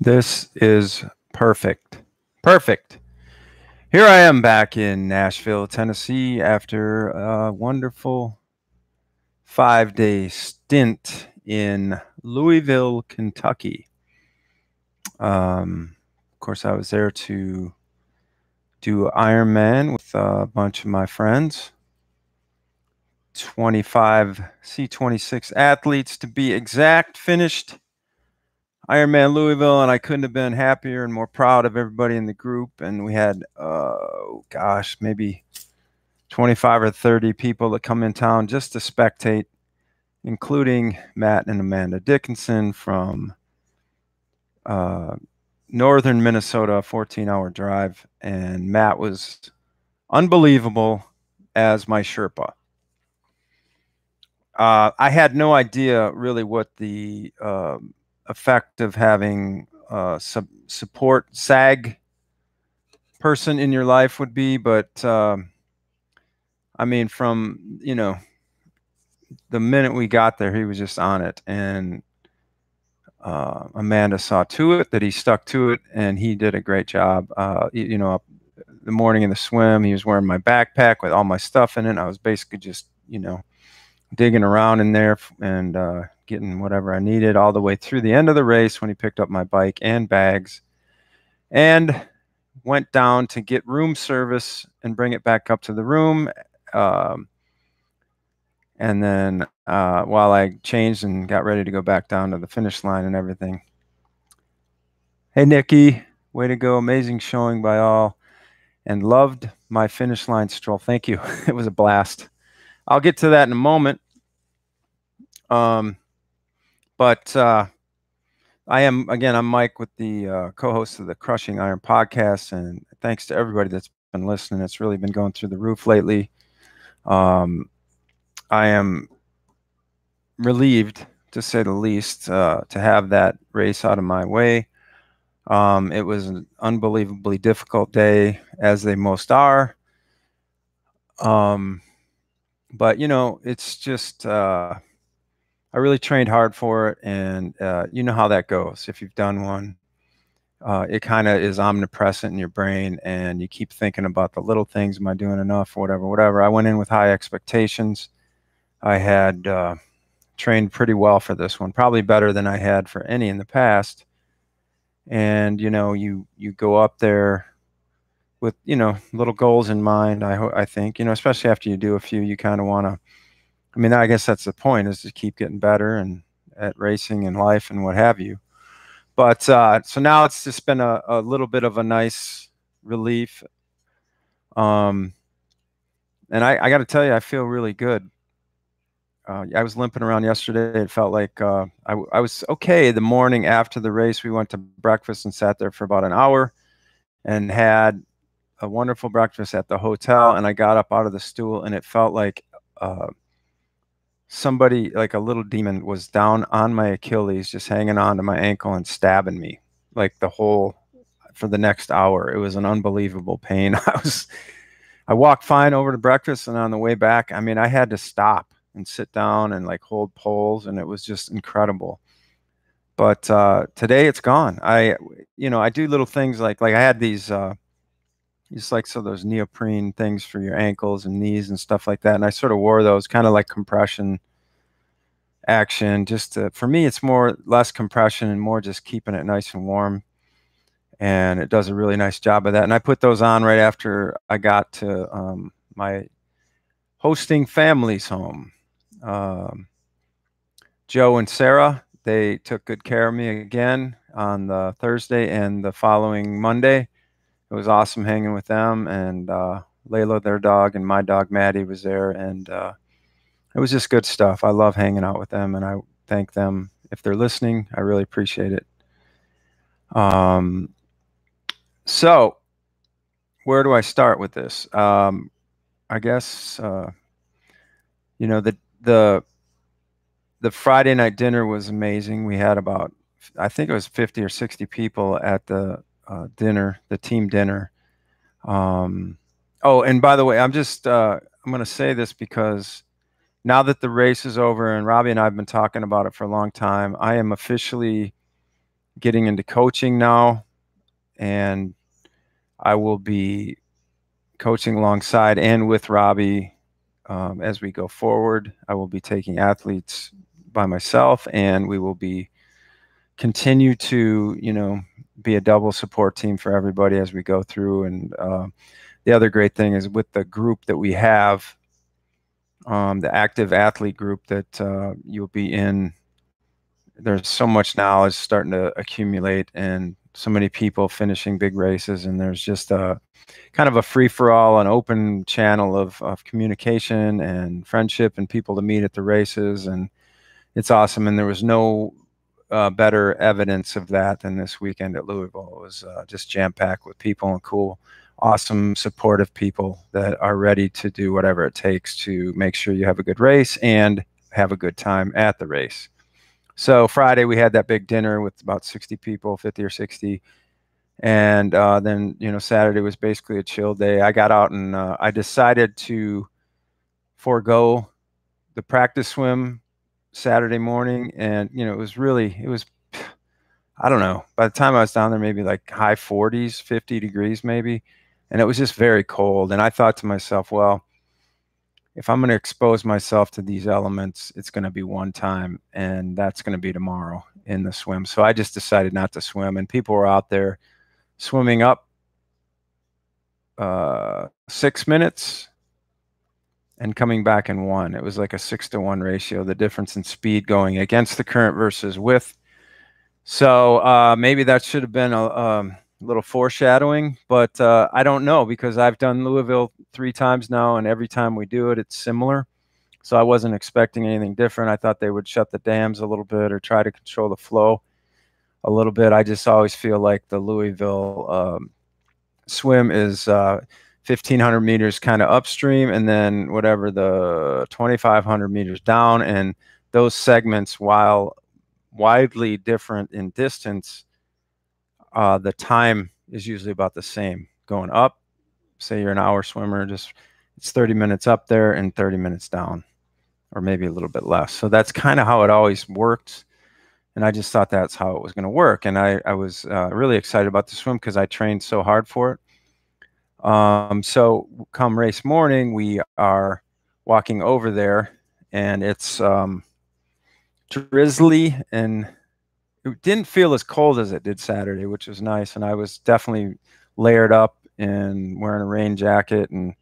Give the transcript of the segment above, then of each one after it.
This is perfect. Perfect. Here I am back in Nashville, Tennessee, after a wonderful 5-day stint in Louisville, Kentucky. Of course, I was there to do Ironman with a bunch of my friends. 25 C26 athletes to be exact, finished Ironman Louisville, and I couldn't have been happier and more proud of everybody in the group. And we had, maybe 25 or 30 people that come in town just to spectate, including Matt and Amanda Dickinson from northern Minnesota, a 14-hour drive. And Matt was unbelievable as my Sherpa. I had no idea really what the effect of having support SAG person in your life would be, but I mean, from the minute we got there, he was just on it, and Amanda saw to it that he stuck to it, and he did a great job. The morning of the swim, he was wearing my backpack with all my stuff in it. I was basically just digging around in there and getting whatever I needed all the way through the end of the race when he picked up my bike and bags and went down to get room service and bring it back up to the room. And then while I changed and got ready to go back down to the finish line and everything. Hey, Nikki, way to go. Amazing showing by all, and loved my finish line stroll. Thank you. It was a blast. I'll get to that in a moment. But I'm Mike with the co-host of the Crushing Iron podcast, and thanks to everybody that's been listening. It's really been going through the roof lately. I am relieved, to say the least, to have that race out of my way. It was an unbelievably difficult day, as they most are. But it's just I really trained hard for it, and you know how that goes. If you've done one, it kind of is omnipresent in your brain, and you keep thinking about the little things. Am I doing enough? Whatever. I went in with high expectations. I had trained pretty well for this one, probably better than I had for any in the past. And you go up there with little goals in mind. I think especially after you do a few, you kind of want to. I mean, I guess that's the point, is to keep getting better and at racing and life and what have you. But so now it's just been a little bit of a nice relief. And I got to tell you, I feel really good. I was limping around yesterday. It felt like I was okay. The morning after the race, we went to breakfast and sat there for about an hour and had a wonderful breakfast at the hotel. And I got up out of the stool, and it felt like somebody, like a little demon, was down on my Achilles, just hanging on to my ankle and stabbing me like for the next hour. It was an unbelievable pain. I walked fine over to breakfast, and on the way back, I mean, I had to stop and sit down and like hold poles, and it was just incredible. But today it's gone. I do little things like I had these just like, so those neoprene things for your ankles and knees and stuff like that. And I sort of wore those kind of like compression action. For me, it's less compression and more just keeping it nice and warm. And it does a really nice job of that. And I put those on right after I got to my hosting family's home. Joe and Sarah, they took good care of me again on the Thursday and the following Monday. It was awesome hanging with them, and Layla, their dog, and my dog Maddie was there, and it was just good stuff. I love hanging out with them, and I thank them if they're listening. I really appreciate it. So where do I start with this? I guess the Friday night dinner was amazing. We had about, I think it was 50 or 60 people at the dinner, the team dinner. Oh, and by the way, I'm going to say this because now that the race is over, and Robbie and I have been talking about it for a long time, I am officially getting into coaching now, and I will be coaching alongside and with Robbie as we go forward. I will be taking athletes by myself, and we will be continue to, be a double support team for everybody as we go through. And the other great thing is with the group that we have, the active athlete group that you'll be in, there's so much knowledge starting to accumulate and so many people finishing big races. And there's just a kind of a free-for-all, an open channel of communication and friendship and people to meet at the races. And it's awesome. And there was no better evidence of that than this weekend at Louisville. It was just jam-packed with people and cool, awesome, supportive people that are ready to do whatever it takes to make sure you have a good race and have a good time at the race. So Friday we had that big dinner with about 60 people, 50 or 60. And then, Saturday was basically a chill day. I got out and I decided to forego the practice swim Saturday morning. And, it was, I don't know, by the time I was down there, maybe like high 40s, 50 degrees maybe. And it was just very cold. And I thought to myself, well, if I'm going to expose myself to these elements, it's going to be one time, and that's going to be tomorrow in the swim. So I just decided not to swim. And people were out there swimming up 6 minutes and coming back in 1. It was like a 6-to-1 ratio, the difference in speed going against the current versus with. So maybe that should have been a little foreshadowing, but I don't know, because I've done Louisville 3 times now, and every time we do it, it's similar. So I wasn't expecting anything different. I thought they would shut the dams a little bit or try to control the flow a little bit. I just always feel like the Louisville swim is 1,500 meters kind of upstream, and then whatever the 2,500 meters down. And those segments, while widely different in distance, the time is usually about the same. Going up, say you're an hour swimmer, it's 30 minutes up there and 30 minutes down, or maybe a little bit less. So that's kind of how it always works. And I just thought that's how it was going to work. And I was really excited about the swim because I trained so hard for it. So come race morning, we are walking over there, and it's drizzly, and it didn't feel as cold as it did Saturday, which was nice. And I was definitely layered up and wearing a rain jacket, and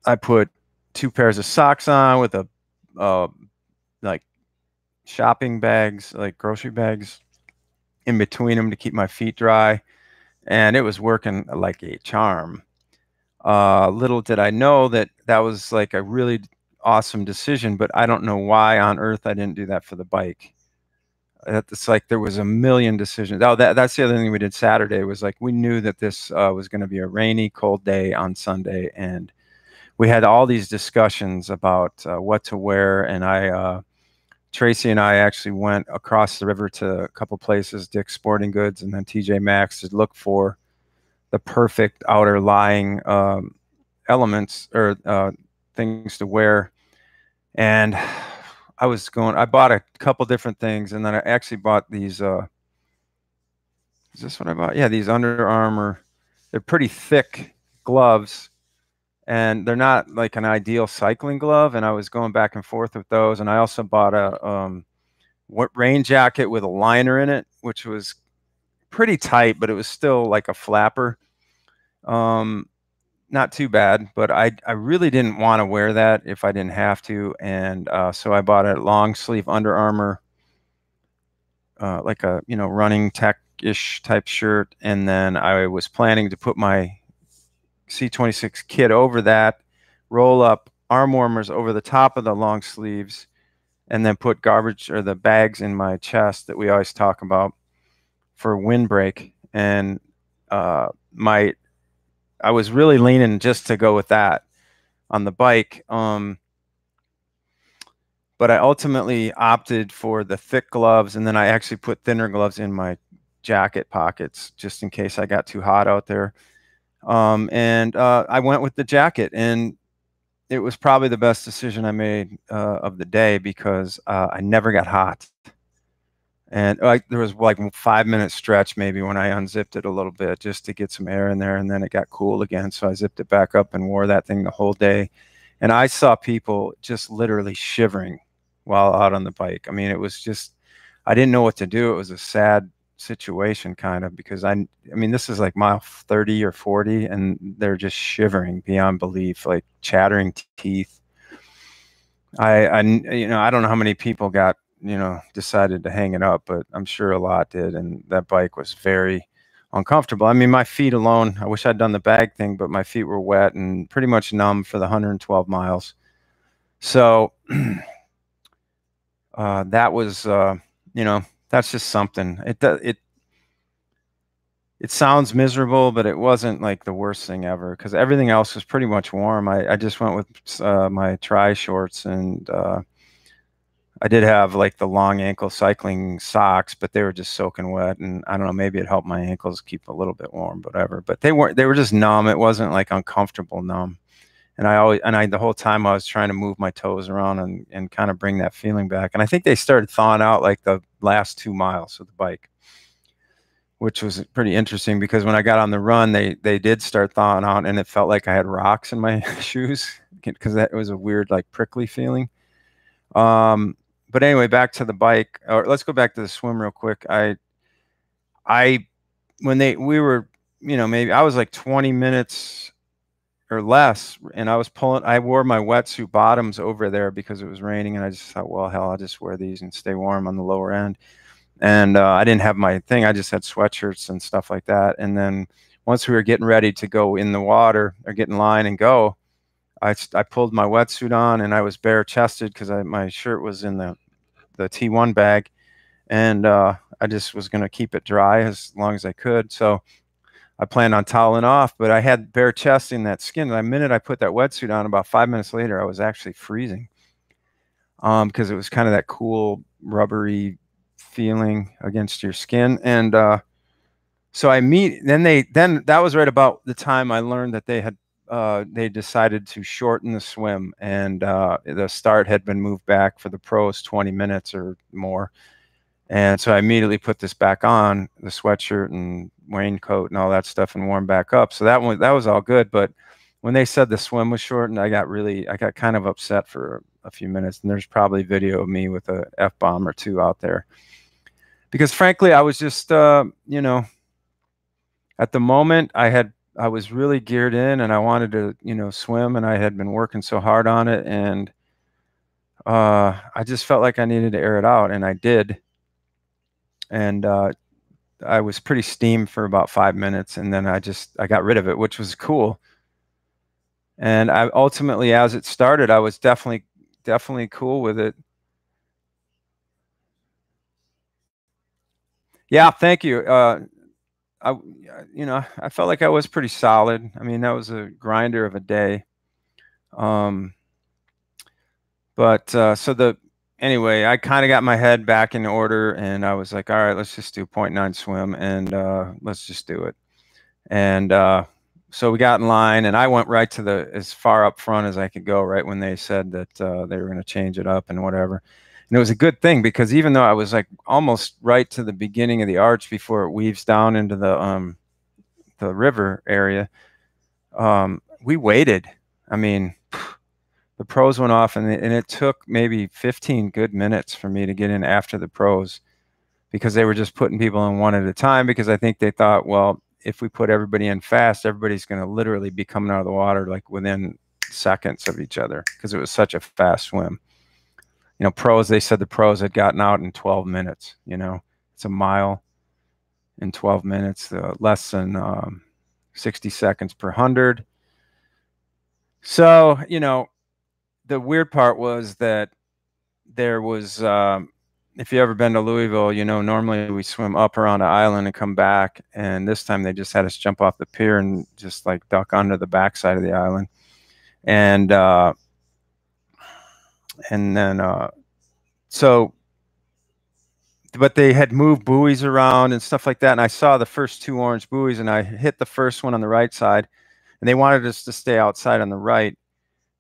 I put 2 pairs of socks on with a like shopping bags, like grocery bags in between them to keep my feet dry. And it was working like a charm. Little did I know that was like a really awesome decision, but I don't know why on earth I didn't do that for the bike. It's like there was a million decisions. Oh, that's the other thing we did Saturday, was like we knew that this was going to be a rainy, cold day on Sunday, and we had all these discussions about what to wear. And Tracy and I actually went across the river to a couple places, Dick's Sporting Goods and then TJ Maxx, to look for the perfect outer lying elements or things to wear. And I bought a couple different things, and then I actually bought these, is this what I bought? Yeah, these Under Armour, they're pretty thick gloves, and they're not like an ideal cycling glove. And I was going back and forth with those. And I also bought a rain jacket with a liner in it, which was pretty tight, but it was still like a flapper. Not too bad, but I really didn't want to wear that if I didn't have to. And so I bought a long sleeve Under Armour, like a, running tech-ish type shirt. And then I was planning to put my C26 kit over that, roll up arm warmers over the top of the long sleeves, and then put garbage or the bags in my chest that we always talk about for windbreak. And I was really leaning just to go with that on the bike. But I ultimately opted for the thick gloves, and then I actually put thinner gloves in my jacket pockets just in case I got too hot out there. And I went with the jacket, and it was probably the best decision I made of the day, because I never got hot. And like there was like a 5 minute stretch maybe when I unzipped it a little bit just to get some air in there, and then it got cool again. So I zipped it back up and wore that thing the whole day. And I saw people just literally shivering while out on the bike. I mean, it was just, I didn't know what to do. It was a sad situation kind of, because I mean, this is like mile 30 or 40 and they're just shivering beyond belief, like chattering teeth. I don't know how many people got, decided to hang it up, but I'm sure a lot did. And that bike was very uncomfortable. I mean, my feet alone, I wish I'd done the bag thing, but my feet were wet and pretty much numb for the 112 miles. So that was, that's just something. It sounds miserable, but it wasn't like the worst thing ever because everything else was pretty much warm. I just went with my tri shorts, and I did have like the long ankle cycling socks, but they were just soaking wet. And I don't know, maybe it helped my ankles keep a little bit warm, whatever. But they were just numb. It wasn't like uncomfortable numb. And the whole time I was trying to move my toes around and kind of bring that feeling back. And I think they started thawing out like the last 2 miles of the bike, which was pretty interesting because when I got on the run, they did start thawing out, and it felt like I had rocks in my shoes because that was a weird, like, prickly feeling. But anyway, back to the bike, or let's go back to the swim real quick. We were, maybe I was like 20 minutes or less, and I wore my wetsuit bottoms over there because it was raining, and I just thought, well, hell, I'll just wear these and stay warm on the lower end. And I didn't have my thing. I just had sweatshirts and stuff like that. And then once we were getting ready to go in the water or get in line and go, I pulled my wetsuit on, and I was bare chested because my shirt was in the T1 bag. And I just was going to keep it dry as long as I could. So I planned on toweling off, but I had bare chest in that skin. And the minute I put that wetsuit on, about 5 minutes later, I was actually freezing because it was kind of that cool, rubbery feeling against your skin. And so then that was right about the time I learned that they decided to shorten the swim, and the start had been moved back for the pros 20 minutes or more. And so I immediately put this back on, the sweatshirt and raincoat and all that stuff, and warmed back up. So that was all good. But when they said the swim was shortened, I got kind of upset for a few minutes. And there's probably video of me with a F-bomb or two out there. Because frankly, I was just, at the moment I was really geared in, and I wanted to, swim, and I had been working so hard on it. And I just felt like I needed to air it out, and I did. And I was pretty steamed for about 5 minutes, and then I got rid of it, which was cool. And I ultimately, as it started, I was definitely cool with it. Yeah, thank you. I felt like I was pretty solid. I mean, that was a grinder of a day. Anyway, I kind of got my head back in order, and I was like, all right, let's just do 0.9 swim, and let's just do it. And so we got in line, and I went right to as far up front as I could go, right when they said that they were going to change it up and whatever. And it was a good thing, because even though I was like almost right to the beginning of the arch before it weaves down into the river area, we waited. I mean, the pros went off, and it took maybe 15 good minutes for me to get in after the pros, because they were just putting people in one at a time, because I think they thought, well, if we put everybody in fast, everybody's going to literally be coming out of the water like within seconds of each other, because it was such a fast swim. They said the pros had gotten out in 12 minutes. It's a mile in 12 minutes, less than 60 seconds per 100. So, the weird part was that there was, if you ever been to Louisville, normally we swim up around an island and come back. And this time they just had us jump off the pier and just like duck under the backside of the island. And but they had moved buoys around and stuff like that. And I saw the first 2 orange buoys, and I hit the first one on the right side, and they wanted us to stay outside on the right.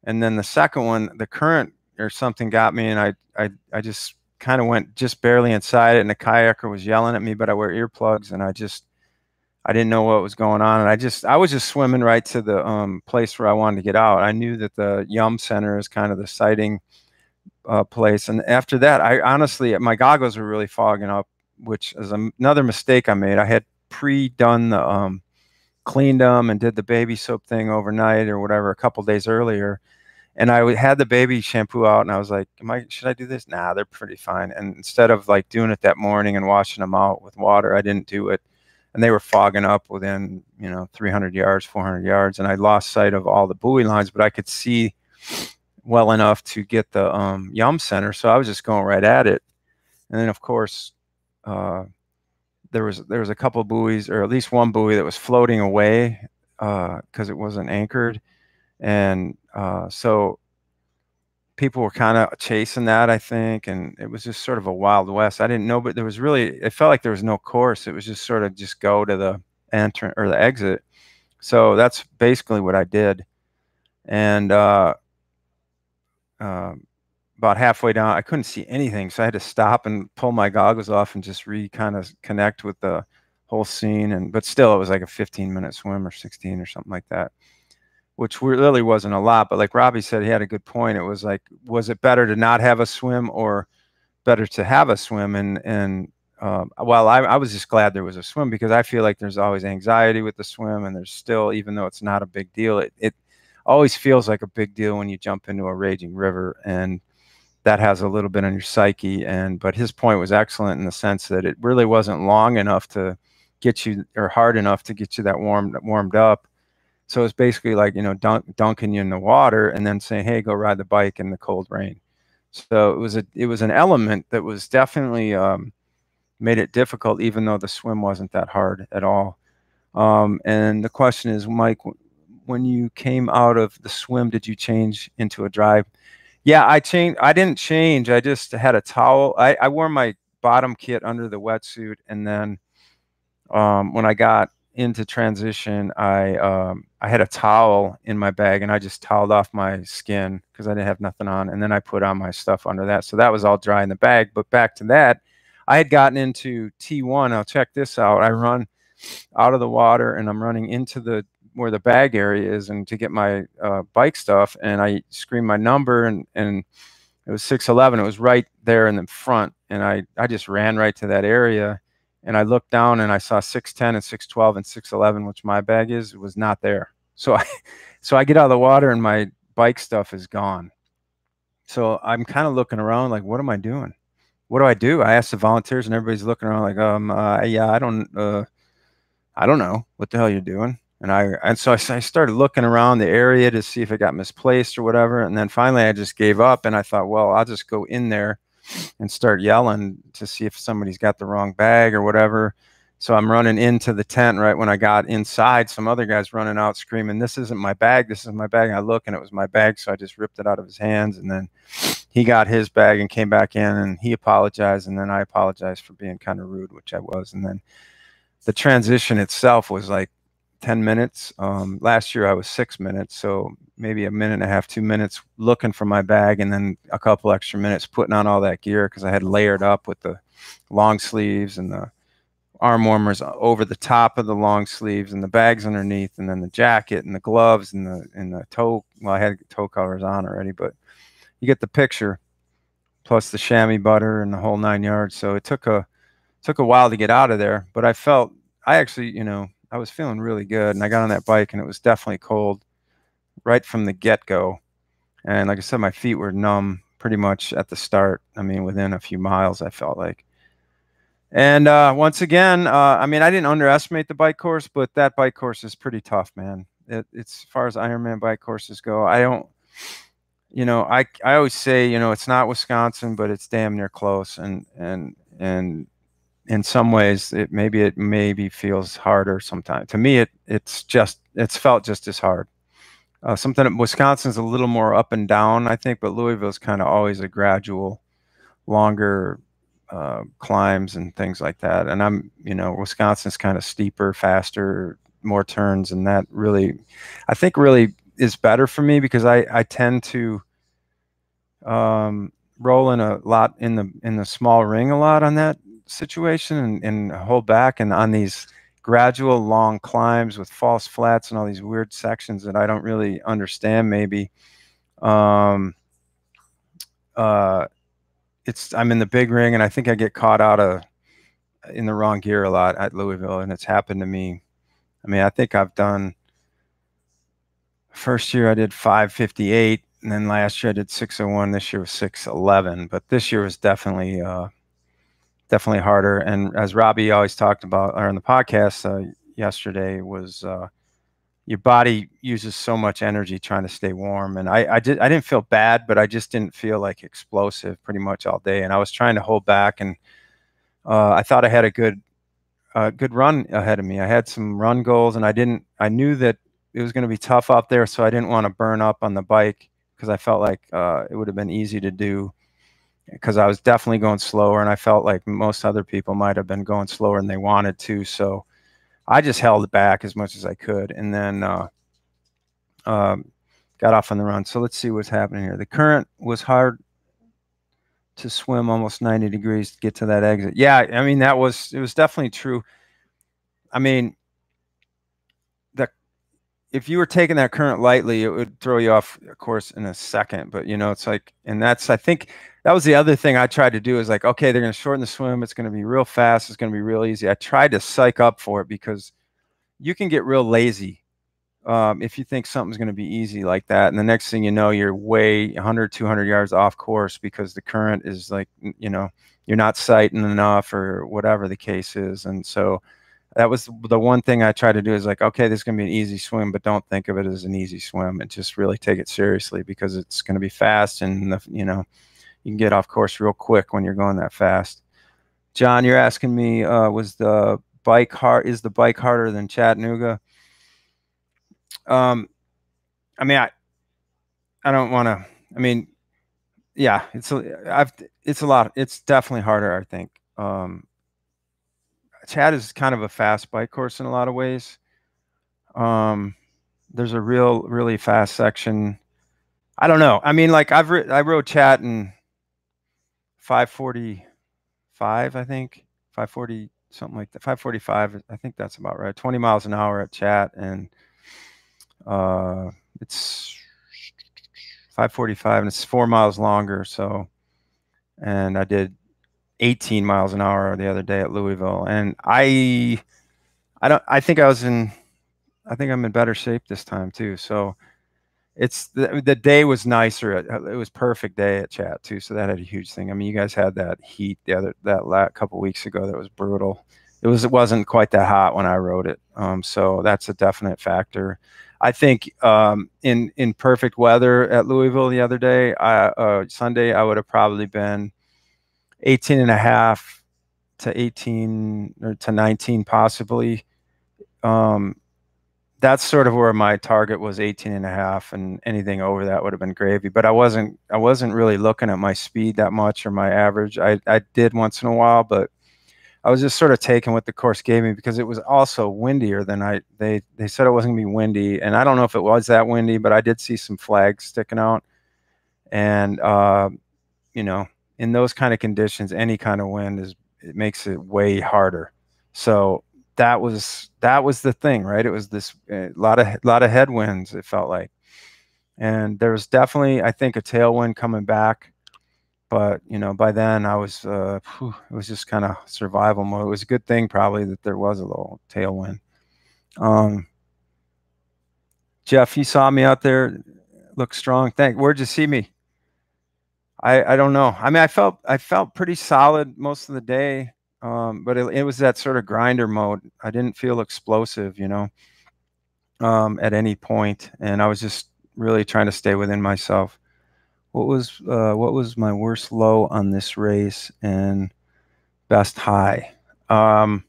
And then the second one, the current or something got me, and I just kind of went just barely inside it, and the kayaker was yelling at me, but I wear earplugs, and I didn't know what was going on, and I was just swimming right to the place where I wanted to get out. I knew that the Yum Center is kind of the sighting place, and after that, I honestly, my goggles were really fogging up, which is another mistake I made. I had pre-done the cleaned them and did the baby soap thing overnight or whatever a couple days earlier, and I had the baby shampoo out, and I was like, should I do this? Nah, they're pretty fine. And instead of like doing it that morning and washing them out with water, I didn't do it. And they were fogging up within, 300 yards, 400 yards. And I lost sight of all the buoy lines, but I could see well enough to get the Yum Center. So I was just going right at it. And then, of course, there was a couple of buoys, or at least one buoy that was floating away because it wasn't anchored. And so people were kind of chasing that, I think, and it was just sort of a Wild West. I didn't know, but it felt like there was no course. It was just sort of just go to the entrance or the exit. So that's basically what I did. And about halfway down, I couldn't see anything, so I had to stop and pull my goggles off and just kind of connect with the whole scene. But still, it was like a 15-minute swim or 16 or something like that, which really wasn't a lot. But like Robbie said, he had a good point. It was like, was it better to not have a swim or better to have a swim? Well, I was just glad there was a swim, because I feel like there's always anxiety with the swim, and there's still, even though it's not a big deal, it always feels like a big deal when you jump into a raging river, and that has a little bit on your psyche. But his point was excellent in the sense that it really wasn't long enough to get you, or hard enough to get you that warmed up. So it's basically like, dunking you in the water and then saying, hey, go ride the bike in the cold rain. So it was an element that was definitely made it difficult, even though the swim wasn't that hard at all. And the question is, Mike, when you came out of the swim, did you change into a dry? Yeah, I changed. I didn't change. I just had a towel. I wore my bottom kit under the wetsuit, and then when I got into transition, I had a towel in my bag, and I just toweled off my skin because I didn't have nothing on, and then I put on my stuff under that, so that was all dry in the bag. But back to that, I had gotten into T1. Now check this out. I run out of the water, and I'm running into where the bag area is, and to get my bike stuff, and I scream my number, and it was 611. It was right there in the front, and I just ran right to that area. And I looked down, and I saw 610 and 612 and 611, which my bag is. It was not there. So I get out of the water, and my bike stuff is gone. So I'm kind of looking around like, what am I doing? What do I do? I asked the volunteers, and everybody's looking around like, yeah, I don't know what the hell you're doing. And so I started looking around the area to see if it got misplaced or whatever. And then finally I just gave up, and I thought, well, I'll just go in there and start yelling to see if somebody's got the wrong bag or whatever. So I'm running into the tent. Right when I got inside, some other guy's running out screaming, this isn't my bag, this is my bag. And I look, and it was my bag. So I just ripped it out of his hands, and then he got his bag and came back in, and he apologized. And then I apologized for being kind of rude, which I was. And then the transition itself was like 10 minutes. Last year I was 6 minutes, so maybe a minute and a half, 2 minutes looking for my bag, and then a couple extra minutes putting on all that gear, because I had layered up with the long sleeves and the arm warmers over the top of the long sleeves, and the bags underneath, and then the jacket and the gloves and the toe. Well, I had toe covers on already, but you get the picture. Plus the chamois butter and the whole 9 yards. So it took a while to get out of there, but I actually, I was feeling really good, and I got on that bike, and it was definitely cold right from the get-go. And like I said, my feet were numb pretty much at the start. I mean, within a few miles, I felt like. And once again, I mean, I didn't underestimate the bike course, but that bike course is pretty tough, man. It's as far as Ironman bike courses go, I always say, it's not Wisconsin, but it's damn near close. And in some ways, it maybe feels harder sometimes. To me, it's felt just as hard. Wisconsin's a little more up and down, I think, but Louisville's kind of always a gradual, longer climbs and things like that. And Wisconsin's kind of steeper, faster, more turns, and that really, I think, really is better for me, because I tend to rolling a lot in the small ring a lot on that situation, and hold back, and on these gradual long climbs with false flats and all these weird sections that I don't really understand maybe. Um, uh, I'm in the big ring, and I think I get caught out of in the wrong gear a lot at Louisville, and it's happened to me. I mean, I think I've done first year I did 5:58, and then last year I did 6:01. This year was 6:11, but this year was definitely harder. And as Robbie always talked about, or on the podcast yesterday, was your body uses so much energy trying to stay warm. And I didn't feel bad, but I just didn't feel like explosive pretty much all day. And I was trying to hold back, and I thought I had a good run ahead of me. I had some run goals, and I knew that it was going to be tough out there, so I didn't want to burn up on the bike, because I felt like it would have been easy to do, because I was definitely going slower, and I felt like most other people might have been going slower than they wanted to. So I just held it back as much as I could, and then got off on the run. So let's see what's happening here. The current was hard to swim, almost 90 degrees to get to that exit. Yeah, I mean, it was definitely true. I mean, if you were taking that current lightly, it would throw you off course in a second. But, it's like, and I think that was the other thing I tried to do, is like, okay, they're going to shorten the swim. It's going to be real fast. It's going to be real easy. I tried to psych up for it, because you can get real lazy if you think something's going to be easy like that. And the next thing you know, you're way 100, 200 yards off course, because the current is like, you're not sighting enough, or whatever the case is. And so that was the one thing I tried to do, is like, okay, this is going to be an easy swim, but don't think of it as an easy swim, and just really take it seriously, because it's going to be fast, and you can get off course real quick when you're going that fast. John, you're asking me, is the bike harder than Chattanooga? I mean, I don't want to, I mean, yeah, it's a lot. It's definitely harder, I think. Chat is kind of a fast bike course in a lot of ways. There's a really fast section. I don't know. I mean, like I rode Chat in 5:45, I think 5:40, something like that. 5:45, I think that's about right. 20 miles an hour at Chat, and it's 5:45, and it's 4 miles longer. So, and I did 18 miles an hour the other day at Louisville, and I think I'm in better shape this time too. So it's the day was nicer. It was perfect day at Chat too. So that had a huge thing. I mean, you guys had that heat that couple weeks ago that was brutal. It wasn't quite that hot when I rode it. So that's a definite factor. I think in perfect weather at Louisville the other day, Sunday, I would have probably been 18 and a half to 18 or to 19 possibly. That's sort of where my target was, 18 and a half, and anything over that would have been gravy. But I wasn't really looking at my speed that much, or my average. I did once in a while, but I was just sort of taking what the course gave me, because it was also windier than they said it wasn't gonna be windy. And I don't know if it was that windy, but I did see some flags sticking out. And, in those kind of conditions, any kind of wind it makes it way harder. So that was the thing, right? It was this lot of headwinds, it felt like, and there was definitely, I think, a tailwind coming back, but by then I was it was just kind of survival mode. It was a good thing probably that there was a little tailwind. Jeff, you saw me out there, look strong. Where'd you see me? I don't know. I mean, I felt pretty solid most of the day. But it was that sort of grinder mode. I didn't feel explosive, at any point, and I was just really trying to stay within myself. What was my worst low on this race and best high? I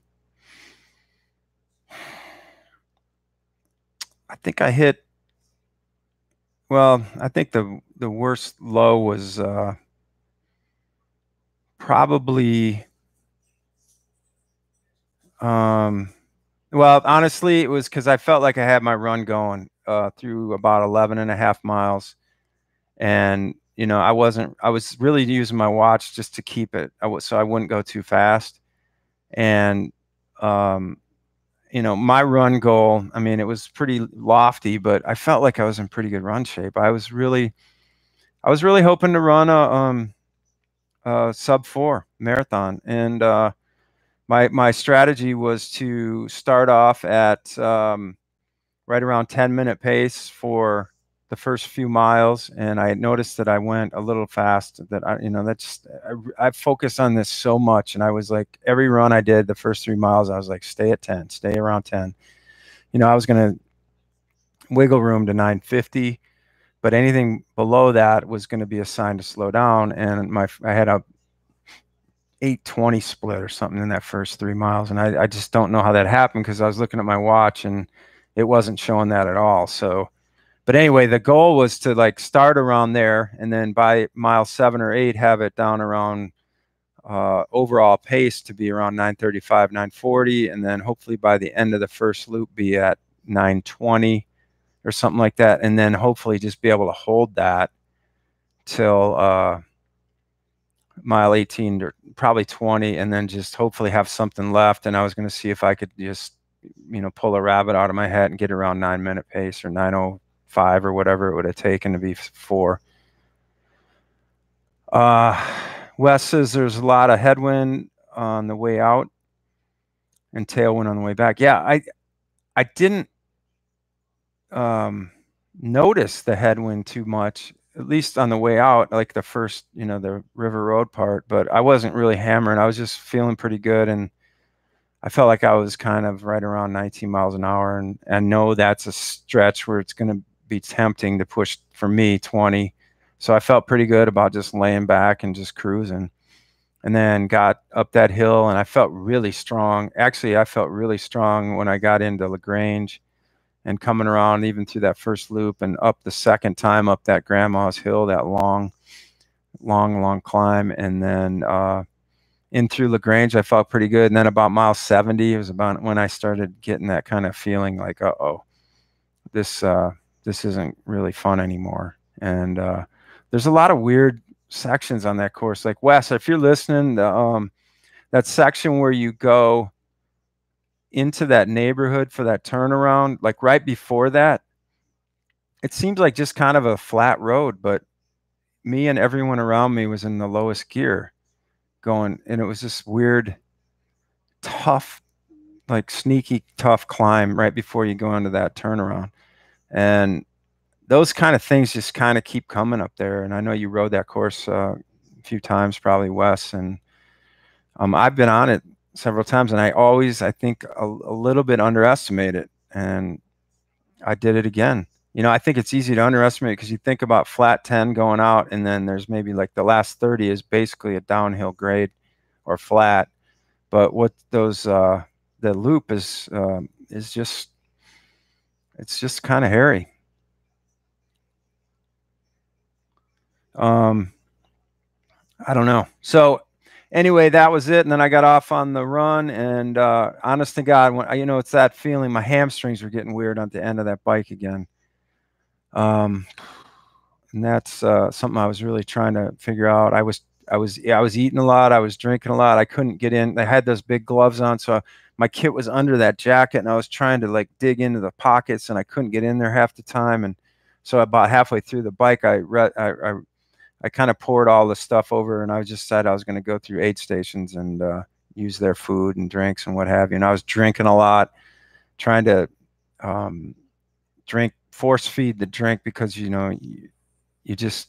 think I hit. Well, I think the worst low was probably. Well, honestly, it was because I felt like I had my run going through about 11 and a half miles. And you know, I was really using my watch just to keep it, so I wouldn't go too fast. And, you know, my run goal, I mean, it was pretty lofty, but I felt like I was in pretty good run shape. I was really hoping to run a sub 4 marathon. And, my strategy was to start off at, right around 10-minute pace for the first few miles. And I noticed that I went a little fast, that you know, I focused on this so much. And I was like, every run I did the first 3 miles, I was like, stay at 10, stay around 10. You know, I was going to wiggle room to 950, but anything below that was going to be a sign to slow down. And I had a 8:20 split or something in that first 3 miles. And I just don't know how that happened, because I was looking at my watch and it wasn't showing that at all. So, but anyway, the goal was to like start around there, and then by mile 7 or 8, have it down around overall pace to be around 9:35, 9:40. And then hopefully by the end of the first loop be at 9:20 or something like that. And then hopefully just be able to hold that till mile 18 or probably 20, and then just hopefully have something left. And I was going to see if I could just, you know, pull a rabbit out of my hat and get around 9-minute pace, or 9:05 or whatever it would have taken to be 4. Wes says there's a lot of headwind on the way out and tailwind on the way back. Yeah, I didn't notice the headwind too much, at least on the way out, like the first, you know, the River Road part. But I wasn't really hammering. I was just feeling pretty good, and I felt like I was kind of right around 19 miles an hour. And I know that's a stretch where it's going to be tempting to push, for me, 20. So I felt pretty good about just laying back and just cruising. And then got up that hill, and I felt really strong. Actually, I felt really strong when I got into LaGrange, and coming around even through that first loop and up the second time up that Grandma's Hill, that long climb. And then in through LaGrange, I felt pretty good. And then about mile 70, it was about when I started getting that kind of feeling like, uh-oh, this isn't really fun anymore. And there's a lot of weird sections on that course. Like, Wes, if you're listening, that section where you go into that neighborhood for that turnaround, like right before that, it seems like just kind of a flat road, but me and everyone around me was in the lowest gear going, and it was this weird, tough, like sneaky tough climb right before you go into that turnaround. And those kind of things just kind of keep coming up there. And I know you rode that course a few times, probably, Wes, and I've been on it several times, and I think a little bit underestimate it, and I did it again. You know, I think it's easy to underestimate because you think about flat 10 going out, and then there's maybe like the last 30 is basically a downhill grade or flat. But what those the loop is just, it's just kind of hairy. I don't know. So anyway, that was it. And then I got off on the run, and honest to God, when, you know, it's that feeling, my hamstrings were getting weird at the end of that bike again. And that's something I was really trying to figure out. I was eating a lot. I was drinking a lot. I couldn't get in. I had those big gloves on, so my kit was under that jacket, and I was trying to like dig into the pockets, and I couldn't get in there half the time. And so about halfway through the bike, I kind of poured all the stuff over, and I just said I was going to go through aid stations and use their food and drinks and what have you. And I was drinking a lot, trying to force feed the drink, because, you know, you just,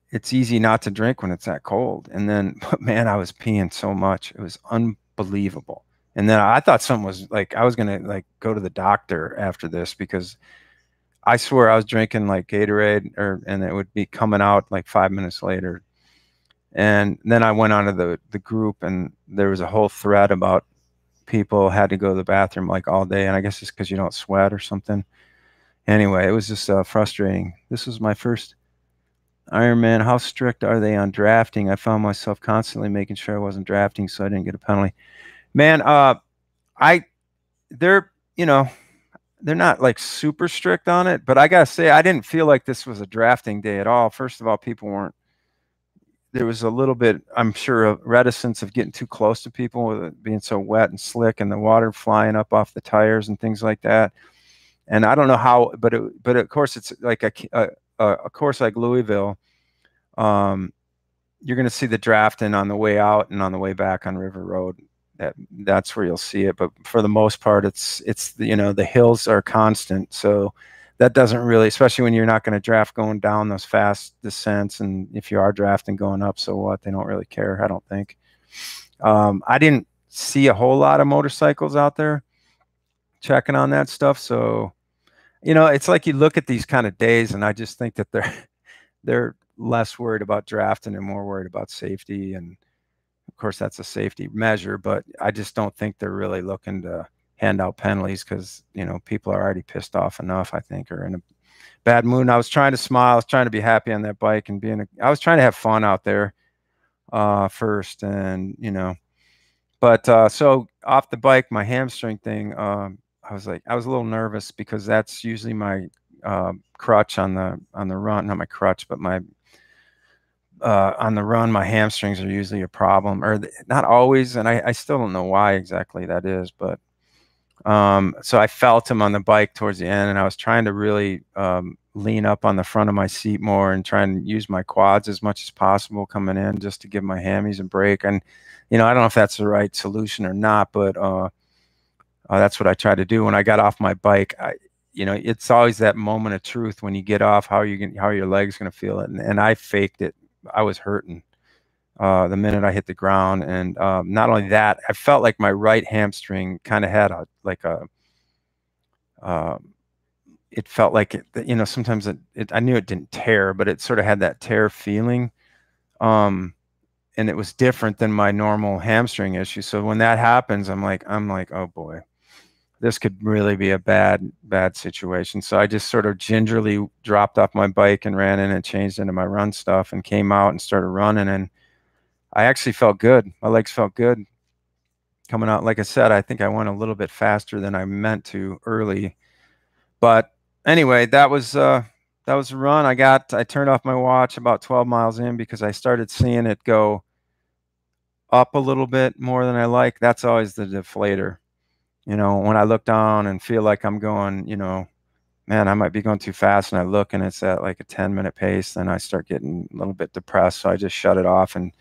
it's easy not to drink when it's that cold. And then, but man, I was peeing so much. It was unbelievable. And then I thought something was like, I was going to like go to the doctor after this, because I swear I was drinking like Gatorade, and it would be coming out like 5 minutes later. And then I went onto the group, and there was a whole thread about people had to go to the bathroom like all day. And I guess it's because you don't sweat or something. Anyway, it was just frustrating. This was my first Ironman. How strict are they on drafting? I found myself constantly making sure I wasn't drafting so I didn't get a penalty. Man, they're, you know, they're not like super strict on it, but I gotta say, I didn't feel like this was a drafting day at all. First of all, people weren't. There was a little bit, I'm sure, of reticence of getting too close to people with it being so wet and slick and the water flying up off the tires and things like that. And I don't know how, but of course, it's like a course like Louisville. Um, you're going to see the drafting on the way out and on the way back on River Road. That's where you'll see it. But for the most part, it's the hills are constant, so that doesn't really, especially when you're not going to draft going down those fast descents, and if you are drafting going up, so what? They don't really care, I don't think. I didn't see a whole lot of motorcycles out there checking on that stuff, so it's like you look at these kind of days, and I just think that they're less worried about drafting and more worried about safety. And of course, that's a safety measure, but I just don't think they're really looking to hand out penalties because, people are already pissed off enough, I think, or in a bad mood. And I was trying to smile. I was trying to be happy on that bike and I was trying to have fun out there first. And, but so off the bike, my hamstring thing, I was a little nervous because that's usually my crutch on the run, not my crutch, but my on the run, my hamstrings are usually a problem, or not always, and I still don't know why exactly that is. But so I felt them on the bike towards the end, and I was trying to really lean up on the front of my seat more and try and use my quads as much as possible coming in, just to give my hammies a break. And I don't know if that's the right solution or not, but that's what I tried to do when I got off my bike. It's always that moment of truth when you get off, how your legs going to feel it, and I faked it. I was hurting the minute I hit the ground, and not only that, I felt like my right hamstring kind of had it felt like sometimes I knew it didn't tear, but it sort of had that tear feeling, and it was different than my normal hamstring issue. So when that happens, I'm like, oh boy, this could really be a bad situation. So I just sort of gingerly dropped off my bike and ran in and changed into my run stuff and came out and started running. And I actually felt good. My legs felt good coming out. Like I said, I think I went a little bit faster than I meant to early. But anyway, that was a run. I turned off my watch about 12 miles in because I started seeing it go up a little bit more than I like. That's always the deflator. When I look down and feel like I'm going, man, I might be going too fast, and I look and it's at like a 10-minute pace, then I start getting a little bit depressed. So I just shut it off and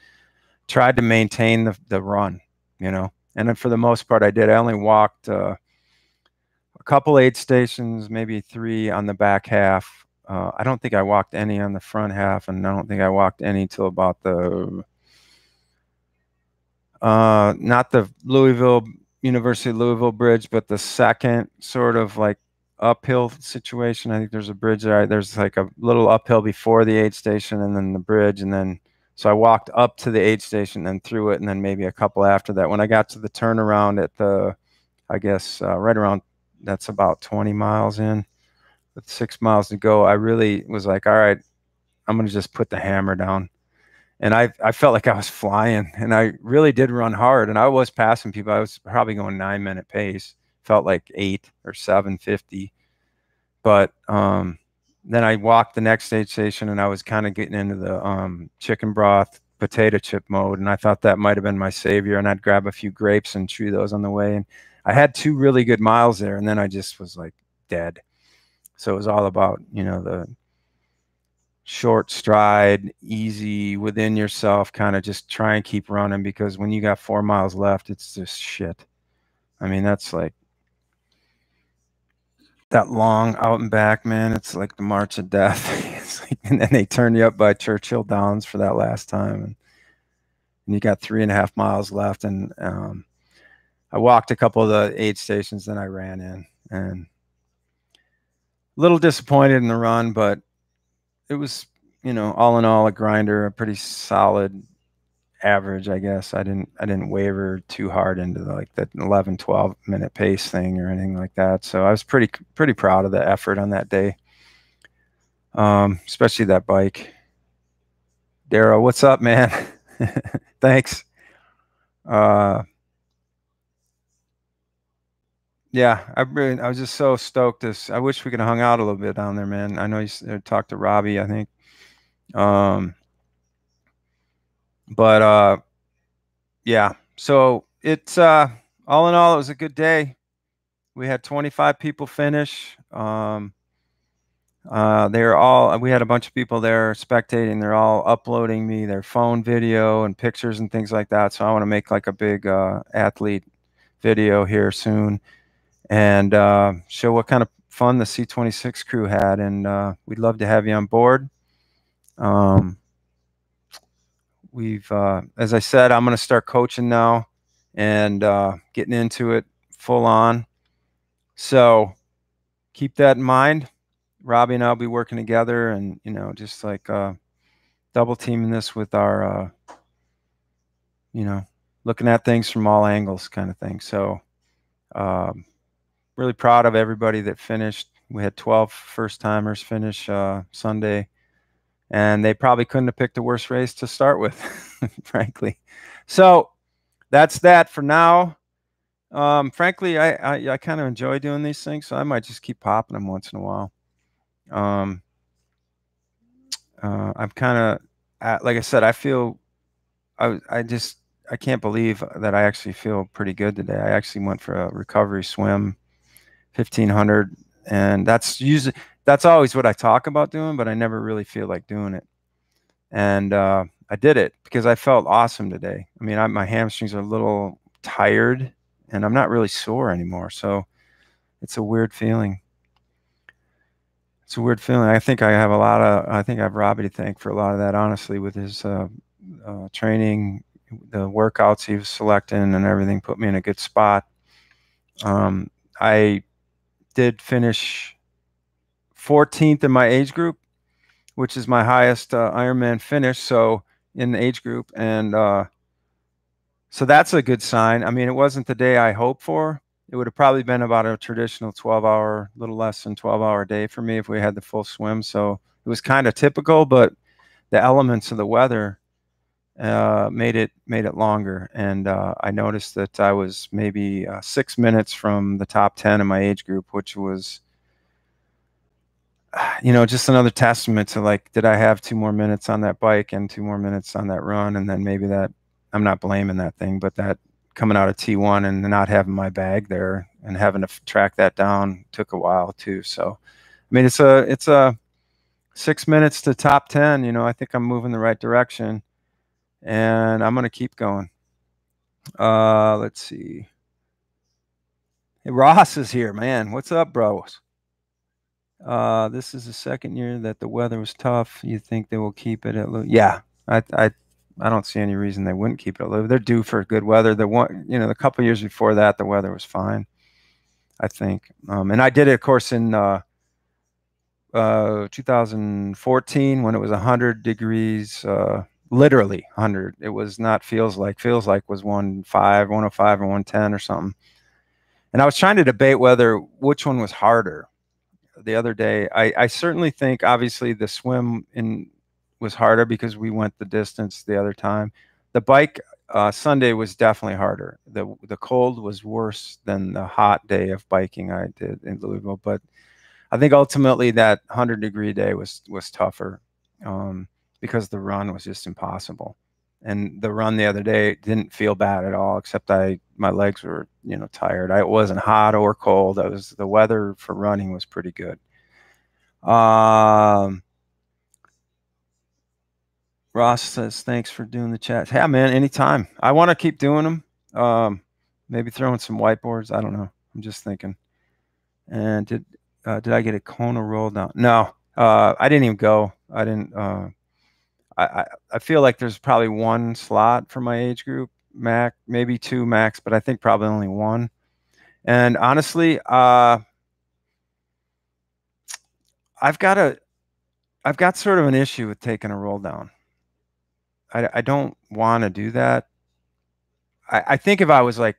tried to maintain the run, and then for the most part I did. I only walked a couple aid stations, maybe 3 on the back half. I don't think I walked any on the front half, and I don't think I walked any till about the not the University of Louisville bridge, but the second sort of like uphill situation. I think there's a bridge there. There's like a little uphill before the aid station and then the bridge. And then, so I walked up to the aid station and through it, and then maybe a couple after that. When I got to the turnaround at I guess right around, that's about 20 miles in with 6 miles to go, I really was like, all right, I'm going to just put the hammer down. And I felt like I was flying, and I really did run hard, and I was passing people. I was probably going 9-minute pace, felt like 8 or 7:50. But then I walked the next aid station, and I was kind of getting into the chicken broth potato chip mode, and I thought that might have been my savior. And I'd grab a few grapes and chew those on the way. And I had 2 really good miles there, and then I just was like dead. So it was all about the short stride, easy within yourself, kind of just try and keep running, because when you got 4 miles left, it's just shit. I mean, that's like that long out and back, man. It's like the march of death. It's like, and then they turn you up by Churchill Downs for that last time, and you got 3.5 miles left. And I walked a couple of the aid stations, then I ran in, and a little disappointed in the run, but it was, all in all, a grinder, a pretty solid average, I guess. I didn't waver too hard into like that 11, 12-minute pace thing or anything like that. So I was pretty proud of the effort on that day, especially that bike. Daryl, what's up, man? Thanks. Yeah, I was just so stoked. I wish we could have hung out a little bit down there, man. I know talked to Robbie, I think. Um, but yeah. So it's all in all, it was a good day. We had 25 people finish. We had a bunch of people there spectating. They're all uploading me their phone video and pictures and things like that. So I want to make like a big athlete video here soon and show what kind of fun the C26 crew had. And we'd love to have you on board. Um, as I said, I'm going to start coaching now and getting into it full on. So keep that in mind. Robbie and I'll be working together and, just like double teaming this with our, looking at things from all angles kind of thing. So um, really proud of everybody that finished. We had 12 first timers finish Sunday, and they probably couldn't have picked a worse race to start with, frankly. So that's that for now. Frankly, I kind of enjoy doing these things, so I might just keep popping them once in a while. I'm kind of, like I said, I feel, I can't believe that I actually feel pretty good today. I actually went for a recovery swim, 1500, and that's always what I talk about doing, but I never really feel like doing it. And I did it because I felt awesome today. I mean, my hamstrings are a little tired, and I'm not really sore anymore. So it's a weird feeling. It's a weird feeling. I think I have Robbie to thank for a lot of that, honestly, with his training, the workouts he was selecting and everything put me in a good spot. I did finish 14th in my age group, which is my highest Ironman finish. So in the age group. And so that's a good sign. I mean, it wasn't the day I hoped for. It would have probably been about a traditional 12-hour, little less than 12-hour day for me if we had the full swim. So it was kind of typical, but the elements of the weather made it longer. And I noticed that I was maybe 6 minutes from the top 10 in my age group, which was, just another testament to, like, did I have 2 more minutes on that bike and 2 more minutes on that run? And then maybe that, I'm not blaming that thing, but that coming out of T1 and not having my bag there and having to track that down took a while too. So, I mean, it's a 6 minutes to top 10. I think I'm moving the right direction, and I'm going to keep going. Let's see. Hey, Ross is here, man. What's up, bros? This is the second year that the weather was tough. You think they will keep it at Louisville? Yeah, I don't see any reason they wouldn't keep it at Louisville. They're due for good weather. The couple years before that, the weather was fine, I think. And I did it, of course, in 2014 when it was 100 degrees, literally 100. It was not feels like was 105, 105, or 110 or something. And I was trying to debate which one was harder the other day. I certainly think, obviously, the swim was harder because we went the distance the other time. The bike Sunday was definitely harder. The cold was worse than the hot day of biking I did in Louisville. But I think ultimately that 100-degree day was tougher because the run was just impossible. And the run the other day didn't feel bad at all, except my legs were, tired. It wasn't hot or cold. The weather for running was pretty good. Ross says, thanks for doing the chat. Yeah, man, anytime. I want to keep doing them. Maybe throwing some whiteboards. I don't know. I'm just thinking. And did I get a Kona roll down? No, I didn't even go. I didn't. I feel like there's probably one slot for my age group, maybe 2 max, but I think probably only 1. And honestly, I've got sort of an issue with taking a roll down. I don't want to do that. I think if I was like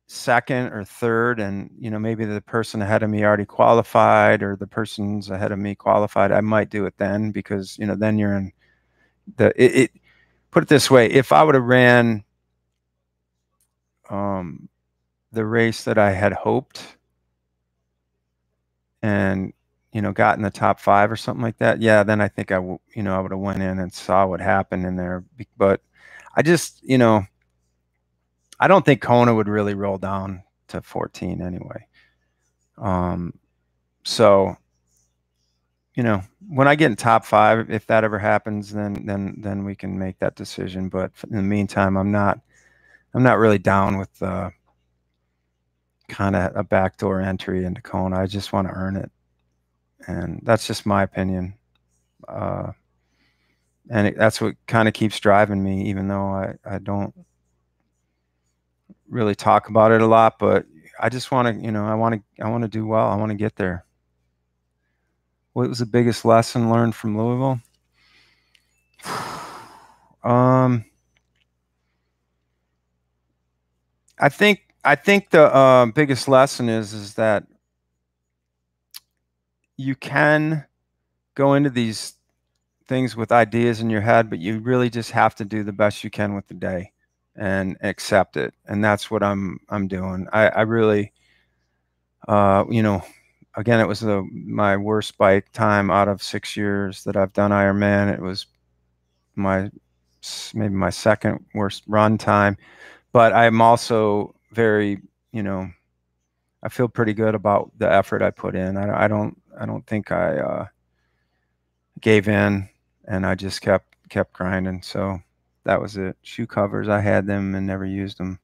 second or third and, maybe the person ahead of me already qualified or the person's ahead of me qualified, I might do it then because, then you're in put it this way. If I would have ran the race that I had hoped, and, you know, got in the top 5 or something like that, yeah, then I think I would have went in and saw what happened in there. But I just, I don't think Kona would really roll down to 14 anyway. So, when I get in top 5, if that ever happens, then we can make that decision. But in the meantime, I'm not really down with kind of a backdoor entry into Kona. I just want to earn it, and that's just my opinion. And that's what kind of keeps driving me, even though I don't really talk about it a lot. But I just want to, I want to do well. I want to get there. What was the biggest lesson learned from Louisville? I think the biggest lesson is that you can go into these things with ideas in your head, but you really just have to do the best you can with the day and accept it. And that's what I'm doing. I really, again, it was my worst bike time out of 6 years that I've done Ironman. It was maybe my second worst run time, but I'm also very, I feel pretty good about the effort I put in. I don't think I gave in, and I just kept grinding. So that was it. Shoe covers, I had them and never used them.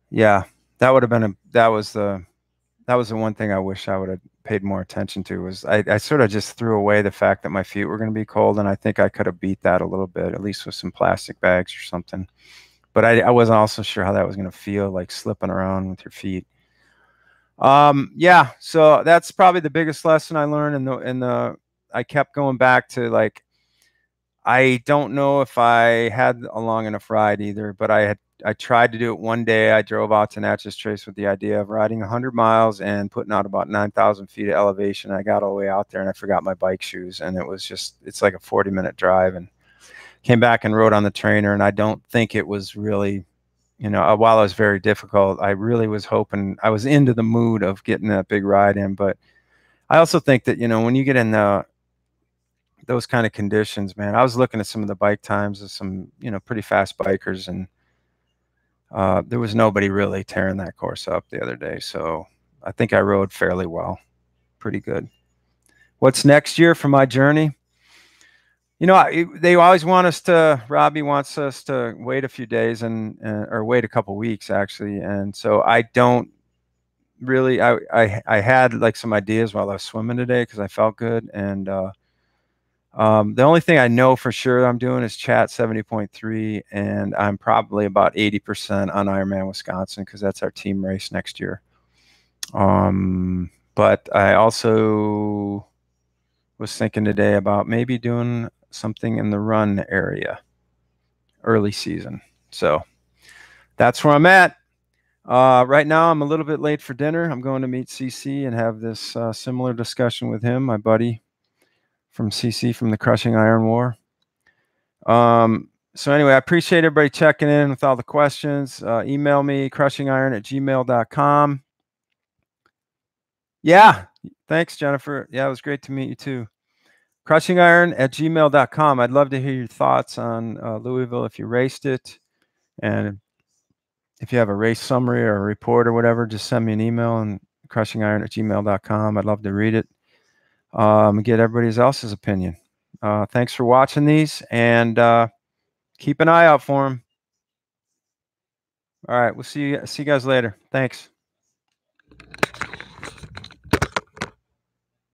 Yeah, that would have been that was the one thing I wish I would have paid more attention to. Was I sort of just threw away the fact that my feet were going to be cold, and I think I could have beat that a little bit, at least with some plastic bags or something. But I wasn't also sure how that was going to feel, like slipping around with your feet. Yeah, so that's probably the biggest lesson I learned. I kept going back to, like, I don't know if I had a long enough ride either, but I tried to do it one day. I drove out to Natchez Trace with the idea of riding 100 miles and putting out about 9,000 feet of elevation. I got all the way out there and I forgot my bike shoes, and it's like a 40-minute drive, and came back and rode on the trainer. And I don't think it was really, while it was very difficult, I really was hoping, I was into the mood of getting that big ride in. But I also think that, when you get in those kind of conditions, man, I was looking at some of the bike times of some, pretty fast bikers, and there was nobody really tearing that course up the other day. So I think I rode fairly well, pretty good. What's next year for my journey? They always want us to, Robbie wants us to wait a few days or wait a couple weeks actually. And so I don't really, I had like some ideas while I was swimming today because I felt good. And the only thing I know for sure I'm doing is Chat 70.3, and I'm probably about 80% on Ironman Wisconsin because that's our team race next year. But I also was thinking today about maybe doing something in the run area early season. So that's where I'm at. Right now, I'm a little bit late for dinner. I'm going to meet CC and have this similar discussion with him, my buddy from CC from the Crushing Iron War. So anyway, I appreciate everybody checking in with all the questions. Email me, crushingiron@gmail.com. Yeah, thanks, Jennifer. Yeah, it was great to meet you too. crushingiron@gmail.com. I'd love to hear your thoughts on Louisville if you raced it. And if you have a race summary or a report or whatever, just send me an email on crushingiron@gmail.com. I'd love to read it. Get everybody else's opinion. Thanks for watching these, and keep an eye out for them. All right, we'll see you guys later. Thanks.